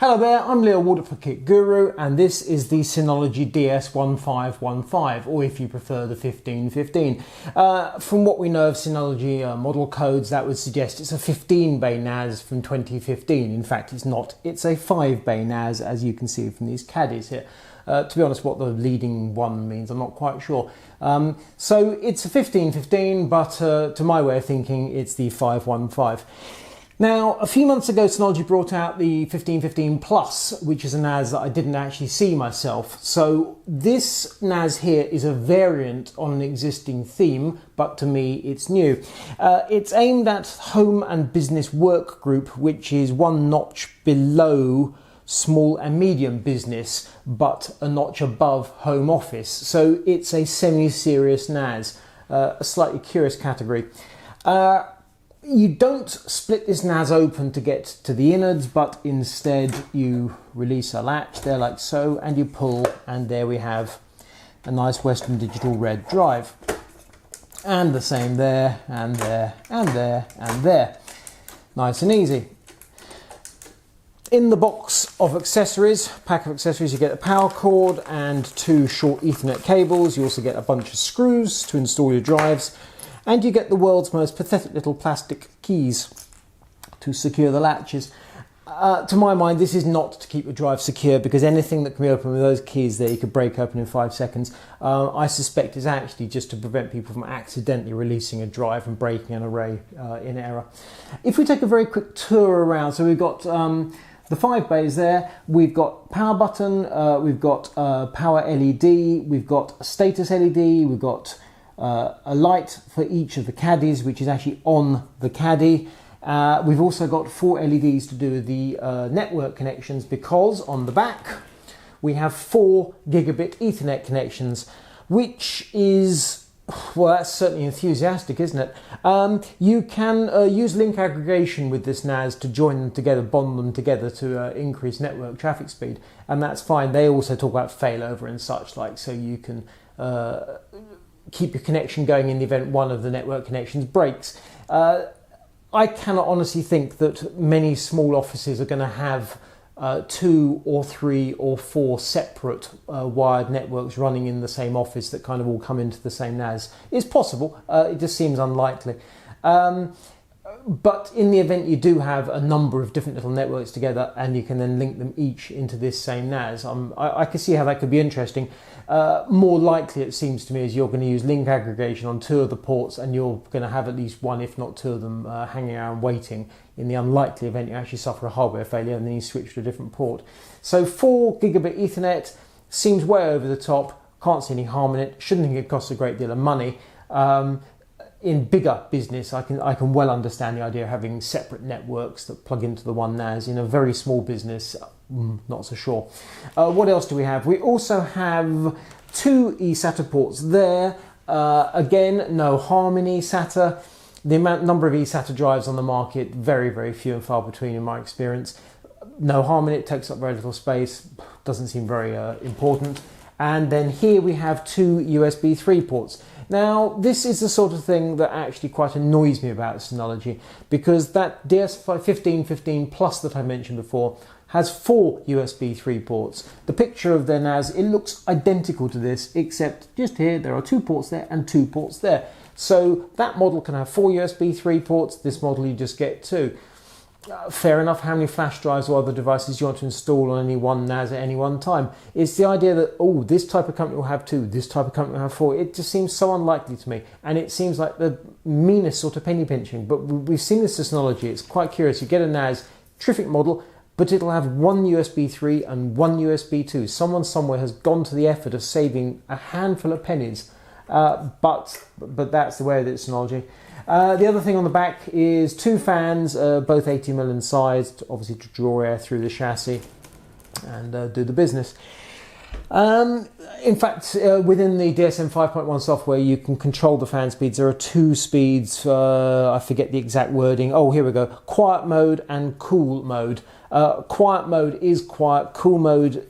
Hello there, I'm Leo Walder for Kit Guru, and this is the Synology DS1515, or if you prefer the 1515. From what we know of Synology model codes, that would suggest it's a 15-bay NAS from 2015. In fact, it's not. It's a 5-bay NAS, as you can see from these caddies here. To be honest, what the leading one means, I'm not quite sure. So it's a 1515, but to my way of thinking, it's the 515. Now, a few months ago, Synology brought out the 1515 Plus, which is a NAS that I didn't actually see myself. So this NAS here is a variant on an existing theme, but to me, it's new. It's aimed at home and business work group, which is one notch below small and medium business, but a notch above home office. So it's a semi-serious NAS, a slightly curious category. You don't split this NAS open to get to the innards, but instead you release a latch there like so, and you pull, and there we have a nice Western Digital red drive. And the same there, and there, and there, and there. Nice and easy. In the box of accessories, pack of accessories, you get a power cord and 2 short Ethernet cables. You also get a bunch of screws to install your drives. And you get the world's most pathetic little plastic keys to secure the latches. To my mind, this is not to keep your drive secure, because anything that can be opened with those keys there, you could break open in 5 seconds. I suspect it's actually just to prevent people from accidentally releasing a drive and breaking an array in error. If we take a very quick tour around, so we've got the 5 bays there, we've got power button, we've got power LED, we've got a status LED, we've got a light for each of the caddies, which is actually on the caddy. We've also got 4 LEDs to do with the network connections, because on the back we have 4 gigabit Ethernet connections, which is, well, that's certainly enthusiastic, isn't it? You can use link aggregation with this NAS to join them together, bond them together to increase network traffic speed, and that's fine. They also talk about failover and such like, so you can keep your connection going in the event one of the network connections breaks. I cannot honestly think that many small offices are going to have 2 or 3 or 4 separate wired networks running in the same office that kind of all come into the same NAS. It's possible, it just seems unlikely. But in the event you do have a number of different little networks together, and you can then link them each into this same NAS, I can see how that could be interesting. More likely, it seems to me, is you're going to use link aggregation on 2 of the ports, and you're going to have at least 1, if not 2 of them hanging around waiting in the unlikely event you actually suffer a hardware failure and then you switch to a different port. So 4 gigabit Ethernet seems way over the top. Can't see any harm in it. Shouldn't think it costs a great deal of money. In bigger business, I can well understand the idea of having separate networks that plug into the one NAS. In a very small business, not so sure. What else do we have? We also have 2 eSATA ports there. Again, no harm in eSATA. The number of eSATA drives on the market, very, very few and far between in my experience. No harm in it, takes up very little space, doesn't seem very important. And then here we have 2 USB 3 ports. Now, this is the sort of thing that actually quite annoys me about Synology, because that DS1515 Plus that I mentioned before has 4 USB 3 ports. The picture of their NAS, it looks identical to this, except just here there are 2 ports there and 2 ports there. So that model can have 4 USB 3 ports, this model you just get 2. Fair enough, how many flash drives or other devices you want to install on any one NAS at any one time. It's the idea that, oh, this type of company will have 2, this type of company will have 4. It just seems so unlikely to me, and it seems like the meanest sort of penny pinching. But we've seen this Synology, it's quite curious. You get a NAS, terrific model, but it'll have 1 USB 3 and 1 USB 2. Someone somewhere has gone to the effort of saving a handful of pennies, but that's the way of it, Synology. The other thing on the back is 2 fans, both 80mm in size, obviously to draw air through the chassis and do the business. In fact, within the DSM 5.1 software, you can control the fan speeds. There are 2 speeds, I forget the exact wording. Oh, here we go. Quiet mode and cool mode. Quiet mode is quiet, cool mode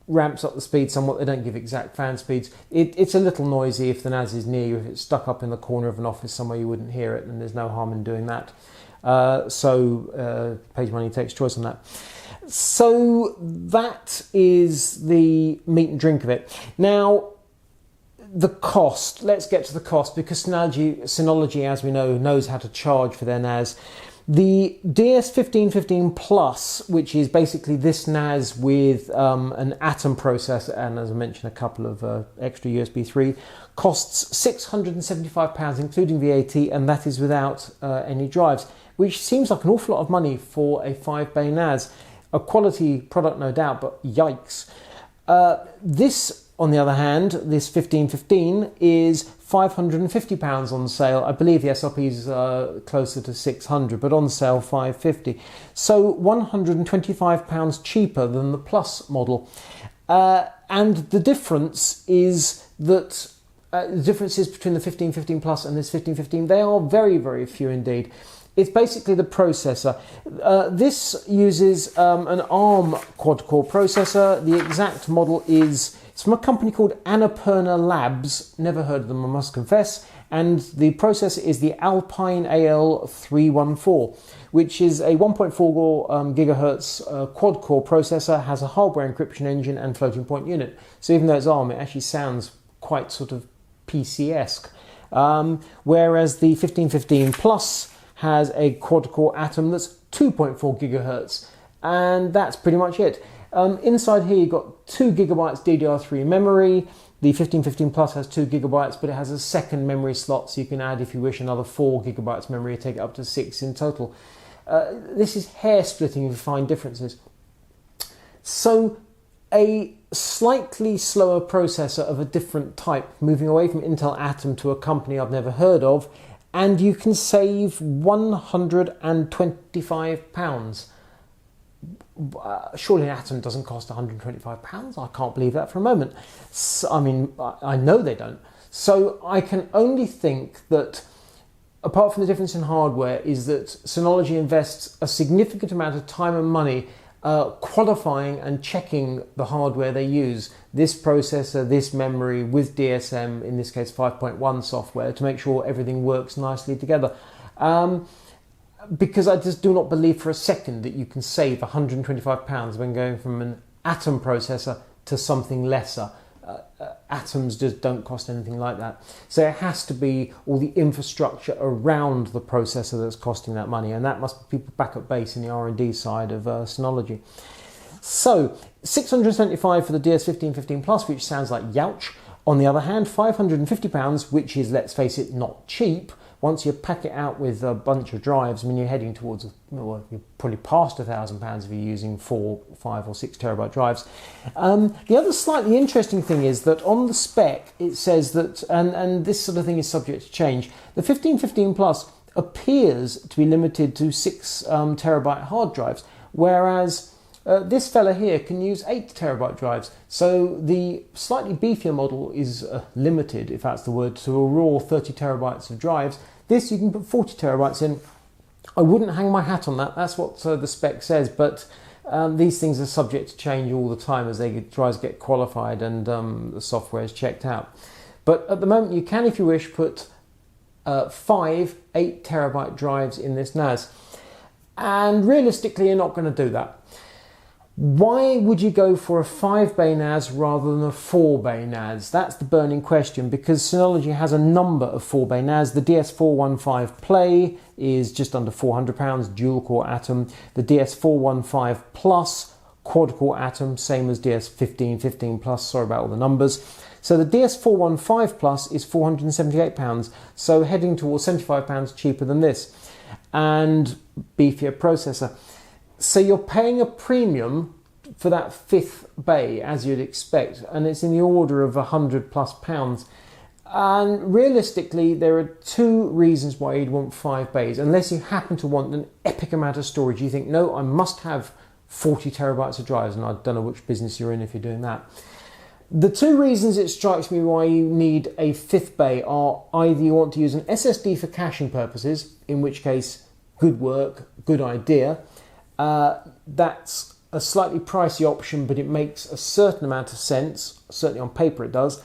ramps up the speed somewhat. They don't give exact fan speeds. It's a little noisy if the NAS is near you. If it's stuck up in the corner of an office somewhere, you wouldn't hear it, and there's no harm in doing that. So page money takes choice on that. So that is the meat and drink of it. Now, the cost. Let's get to the cost, because Synology, as we know, knows how to charge for their NAS. The DS1515 Plus, which is basically this NAS with an Atom processor and, as I mentioned, a couple of extra USB 3, costs £675, including VAT, and that is without any drives, which seems like an awful lot of money for a 5-bay NAS. A quality product, no doubt, but yikes. This, on the other hand, this 1515 is £550 on sale. I believe the SRP is closer to 600, but on sale £550. So £125 cheaper than the Plus model. And the difference is that the differences between the 1515 Plus and this 1515, they are very, very few indeed. It's basically the processor. This uses an ARM quad-core processor. The exact model is, it's from a company called Annapurna Labs. Never heard of them, I must confess. And the processor is the Alpine AL314, which is a 1.4 gigahertz quad-core processor, has a hardware encryption engine and floating point unit. So even though it's ARM, it actually sounds quite sort of PC-esque. Whereas the 1515 Plus has a quad-core Atom that's 2.4 gigahertz, and that's pretty much it. Inside here you've got 2 gigabytes DDR3 memory. The 1515 Plus has 2 gigabytes, but it has a second memory slot, so you can add, if you wish, another 4 gigabytes memory to take it up to 6 in total. This is hair-splitting if you find differences. So a slightly slower processor of a different type, moving away from Intel Atom to a company I've never heard of, and you can save £125. Surely an Atom doesn't cost £125. I can't believe that for a moment. So, I mean, I know they don't. So I can only think that, apart from the difference in hardware, is that Synology invests a significant amount of time and money qualifying and checking the hardware they use, this processor, this memory, with DSM, in this case 5.1 software, to make sure everything works nicely together. Because I just do not believe for a second that you can save £125 when going from an Atom processor to something lesser. Atoms just don't cost anything like that. So it has to be all the infrastructure around the processor that's costing that money, and that must be people back at base in the R&D side of Synology. So £675 for the DS1515 Plus, which sounds like youch. On the other hand, £550, which is, let's face it, not cheap. Once you pack it out with a bunch of drives, I mean, you're heading towards, well, you're probably past £1,000 if you're using 4, 5 or 6 terabyte drives. The other slightly interesting thing is that on the spec, it says that, and this sort of thing is subject to change, the 1515 Plus appears to be limited to 6 terabyte hard drives, whereas this fella here can use 8 terabyte drives. So the slightly beefier model is limited, if that's the word, to a raw 30 terabytes of drives. This you can put 40 terabytes in. I wouldn't hang my hat on that. That's what the spec says, but these things are subject to change all the time as drives get qualified and the software is checked out. But at the moment you can, if you wish, put 5 8 terabyte drives in this NAS. And realistically, you're not going to do that. Why would you go for a 5-bay NAS rather than a 4-bay NAS? That's the burning question, because Synology has a number of 4-bay NAS. The DS415 Play is just under £400, dual-core Atom. The DS415 Plus, quad-core Atom, same as DS1515 Plus, sorry about all the numbers. So the DS415 Plus is £478, so heading towards £75 cheaper than this, and beefier processor. So you're paying a premium for that 5th bay, as you'd expect, and it's in the order of £100+. And realistically, there are 2 reasons why you'd want 5 bays, unless you happen to want an epic amount of storage. You think, no, I must have 40 terabytes of drives, and I don't know which business you're in if you're doing that. The 2 reasons it strikes me why you need a 5th bay are either you want to use an SSD for caching purposes, in which case, good work, good idea. That's a slightly pricey option, but it makes a certain amount of sense. Certainly on paper it does.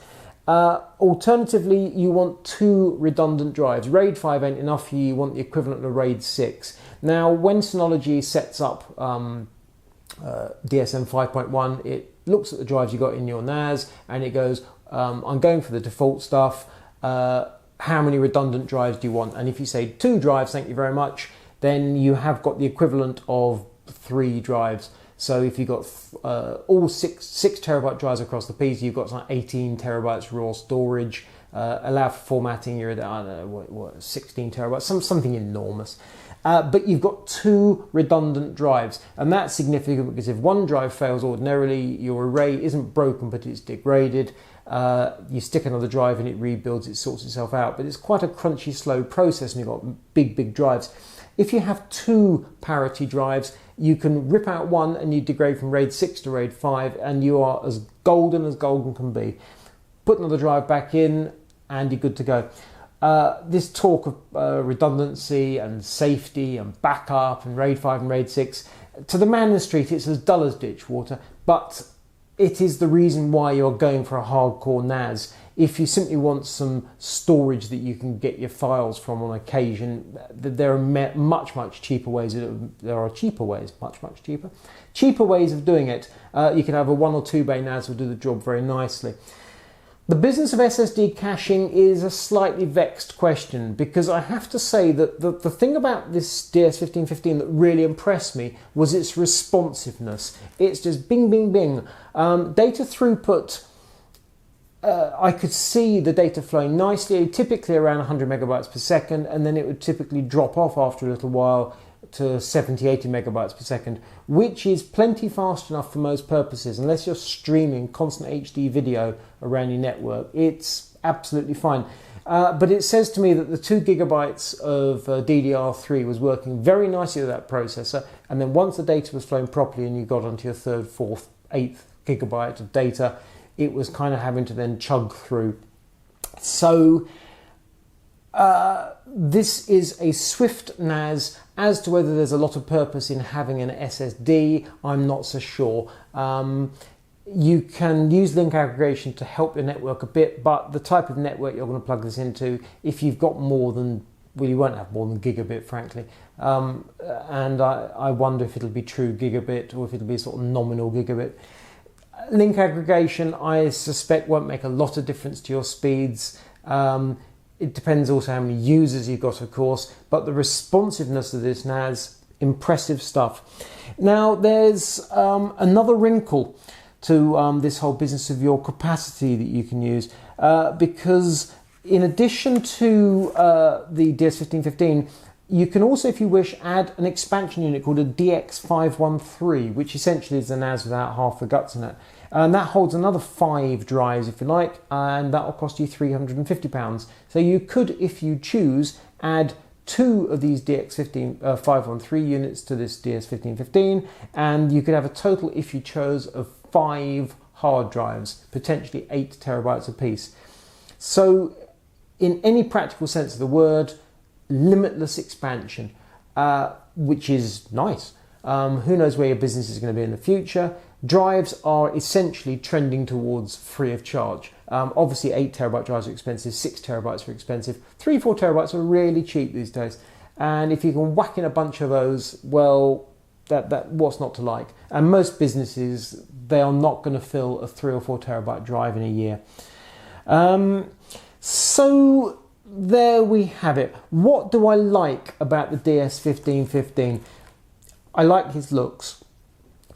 Alternatively, you want 2 redundant drives. RAID 5 ain't enough for you. You want the equivalent of RAID 6. Now, when Synology sets up DSM 5.1, it looks at the drives you got in your NAS and it goes, I'm going for the default stuff. How many redundant drives do you want? And if you say 2 drives, thank you very much, then you have got the equivalent of 3 drives. So if you've got all six terabyte drives across the piece, you've got like 18 terabytes raw storage. Allow for formatting, you're at, I don't know, what 16 terabytes, something enormous. But you've got 2 redundant drives, and that's significant because if one drive fails ordinarily, your array isn't broken but it's degraded. You stick another drive and it rebuilds, it sorts itself out, but it's quite a crunchy, slow process, and you've got big drives. If you have 2 parity drives, you can rip out one and you degrade from RAID 6 to RAID 5, and you are as golden can be. Put another drive back in and you're good to go. This talk of redundancy and safety and backup and RAID 5 and RAID 6, to the man in the street it's as dull as ditch water, but it is the reason why you're going for a hardcore NAS. If you simply want some storage that you can get your files from on occasion, there are much cheaper ways. There are cheaper ways, much cheaper ways of doing it. You can have a 1 or 2 bay NAS will do the job very nicely. The business of SSD caching is a slightly vexed question, because I have to say that the thing about this DS1515 that really impressed me was its responsiveness. It's just bing. Data throughput, I could see the data flowing nicely, typically around 100 megabytes per second, and then it would typically drop off after a little while to 70, 80 megabytes per second, which is plenty fast enough for most purposes. Unless you're streaming constant HD video around your network, it's absolutely fine. But it says to me that the 2 gigabytes of DDR3 was working very nicely with that processor, and then once the data was flowing properly and you got onto your 3rd, 4th, 8th gigabyte of data, it was kind of having to then chug through. So this is a swift NAS. As to whether there's a lot of purpose in having an SSD, I'm not so sure. You can use link aggregation to help your network a bit, but the type of network you're going to plug this into, if you've got more than, well, you won't have more than gigabit, frankly. And I wonder if it'll be true gigabit or if it'll be sort of nominal gigabit. Link aggregation, I suspect, won't make a lot of difference to your speeds. It depends also how many users you've got, of course, but the responsiveness of this NAS, impressive stuff. Now, there's another wrinkle to this whole business of your capacity that you can use, because in addition to the DS1515, you can also, if you wish, add an expansion unit called a DX513, which essentially is a NAS without half the guts in it. And that holds another 5 drives, if you like, and that will cost you £350. So you could, if you choose, add 2 of these DX513 units to this DS1515, and you could have a total, if you chose, of 5 hard drives, potentially 8 terabytes apiece. So in any practical sense of the word, limitless expansion, which is nice. Who knows where your business is going to be in the future. Drives are essentially trending towards free of charge. Obviously 8 terabyte drives are expensive, 6 terabytes are expensive, 3-4 terabytes are really cheap these days. And if you can whack in a bunch of those, well, that what's not to like. And most businesses, they are not going to fill a 3 or 4 terabyte drive in a year. So there we have it. What do I like about the DS1515? I like his looks.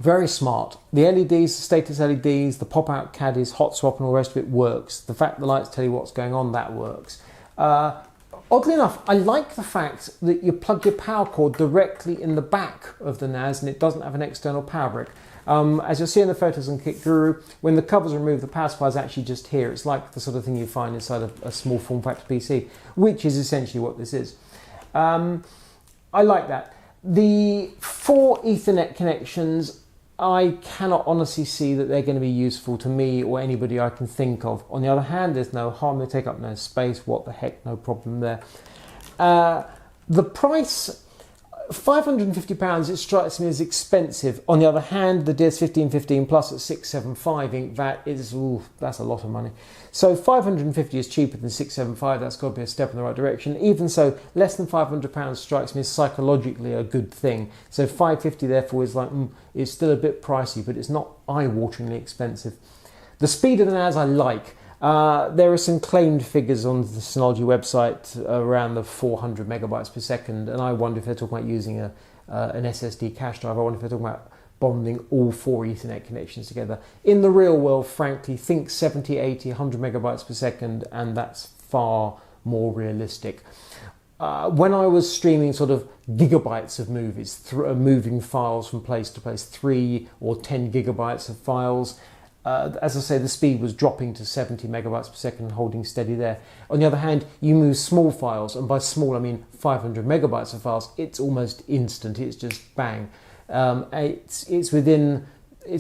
Very smart. The LEDs, the status LEDs, the pop-out caddies, hot swap and all the rest of it works. The fact the lights tell you what's going on, that works. Oddly enough, I like the fact that you plug your power cord directly in the back of the NAS and it doesn't have an external power brick. As you'll see in the photos on Kit Guru, when the cover's removed, the power supply is actually just here. It's like the sort of thing you find inside a small form factor PC, which is essentially what this is. I like that. The 4 Ethernet connections, I cannot honestly see that they're going to be useful to me or anybody I can think of. On the other hand, there's no harm, they take up no space, what the heck, no problem there. The price, £550, it strikes me as expensive. On the other hand, the DS1515 Plus at 675 Inc. VAT is, that's a lot of money. So 550 is cheaper than 675, that's got to be a step in the right direction. Even so, less than £500 strikes me as psychologically a good thing. So 550 therefore is like, it's still a bit pricey, but it's not eye-wateringly expensive. The speed of the NAS I like. There are some claimed figures on the Synology website around the 400 megabytes per second, and I wonder if they're talking about using an SSD cache drive. I wonder if they're talking about bonding all 4 Ethernet connections together. In the real world, frankly, think 70, 80, 100 megabytes per second, and that's far more realistic. When I was streaming sort of gigabytes of movies, moving files from place to place, 3 or 10 gigabytes of files, as I say, the speed was dropping to 70 megabytes per second, holding steady there. On the other hand, you move small files, and by small I mean 500 megabytes of files, it's almost instant, it's just bang. It's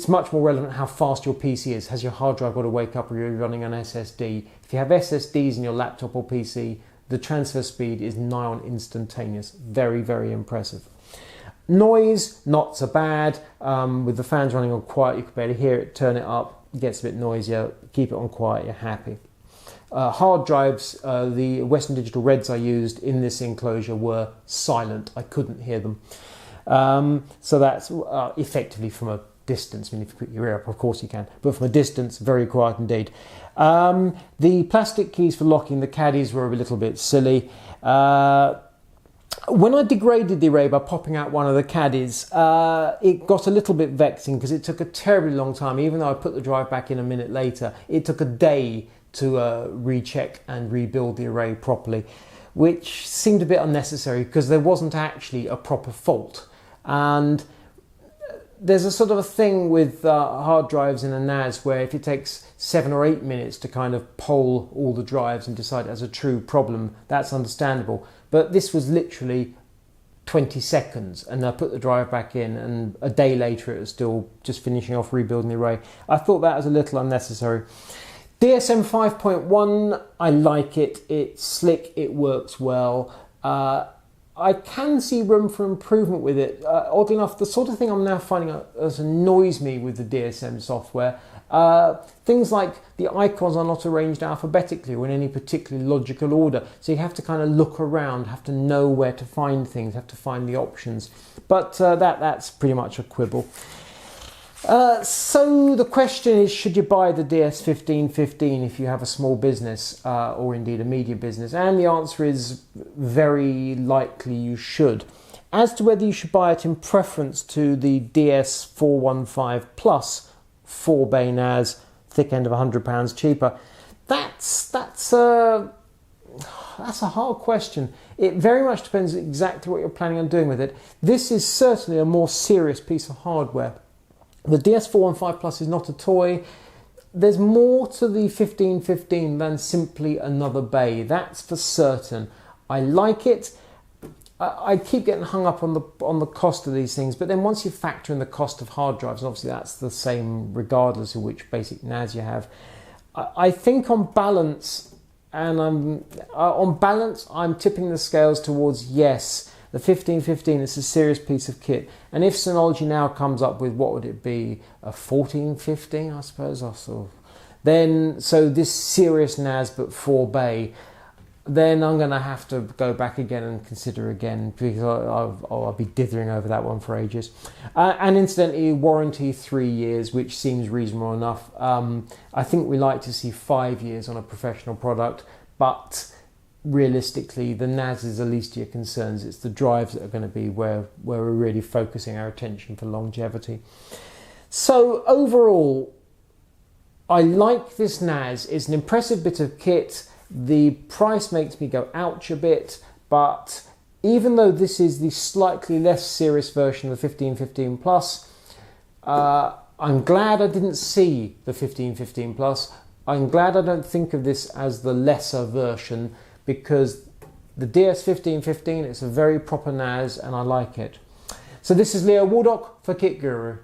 much more relevant how fast your PC is. Has your hard drive got to wake up, or you're running an SSD? If you have SSDs in your laptop or PC, the transfer speed is nigh on instantaneous. Very, very impressive. Noise, not so bad. With the fans running on quiet, you can barely hear it. Turn it up, it gets a bit noisier. Keep it on quiet, you're happy. Hard drives, the Western Digital Reds I used in this enclosure were silent. I couldn't hear them. So that's effectively from a distance. I mean, if you put your ear up, of course you can. But from a distance, very quiet indeed. The plastic keys for locking the caddies were a little bit silly. When I degraded the array by popping out one of the caddies, it got a little bit vexing because it took a terribly long time. Even though I put the drive back in a minute later, it took a day to recheck and rebuild the array properly, which seemed a bit unnecessary because there wasn't actually a proper fault. And there's a sort of a thing with hard drives in a NAS where if it takes 7 or 8 minutes to kind of poll all the drives and decide it has a true problem, that's understandable. But this was literally 20 seconds, and I put the drive back in, and a day later it was still just finishing off rebuilding the array. I thought that was a little unnecessary. DSM 5.1, I like it. It's slick, it works well. I can see room for improvement with it. Oddly enough, the sort of thing I'm now finding that annoys me with the DSM software, things like the icons are not arranged alphabetically or in any particularly logical order. So you have to kind of look around, have to know where to find things, have to find the options. But that's pretty much a quibble. So the question is, should you buy the DS1515 if you have a small business or indeed a medium business? And the answer is very likely you should. As to whether you should buy it in preference to the DS415 Plus 4-bay NAS, thick end of £100 cheaper, that's a hard question. It very much depends exactly what you're planning on doing with it. This is certainly a more serious piece of hardware. The DS415 Plus is not a toy. There's more to the 1515 than simply another bay, that's for certain. I like it. I keep getting hung up on the cost of these things, but then once you factor in the cost of hard drives, and obviously that's the same regardless of which basic NAS you have, I think on balance, I'm tipping the scales towards yes. The 1515 is a serious piece of kit, and if Synology now comes up with, what would it be, a 1415, I suppose, so this serious NAS but 4-bay, then I'm going to have to go back again and consider again, because I'll be dithering over that one for ages. And incidentally, warranty 3 years, which seems reasonable enough. I think we like to see 5 years on a professional product, but realistically, the NAS is the least of your concerns. It's the drives that are going to be where we're really focusing our attention for longevity. So overall, I like this NAS. It's an impressive bit of kit. The price makes me go ouch a bit, but even though this is the slightly less serious version of the 1515 Plus, I'm glad I didn't see the 1515 Plus. I'm glad I don't think of this as the lesser version, because the DS1515, it's a very proper NAS and I like it. So this is Leo Waldock for Kit Guru.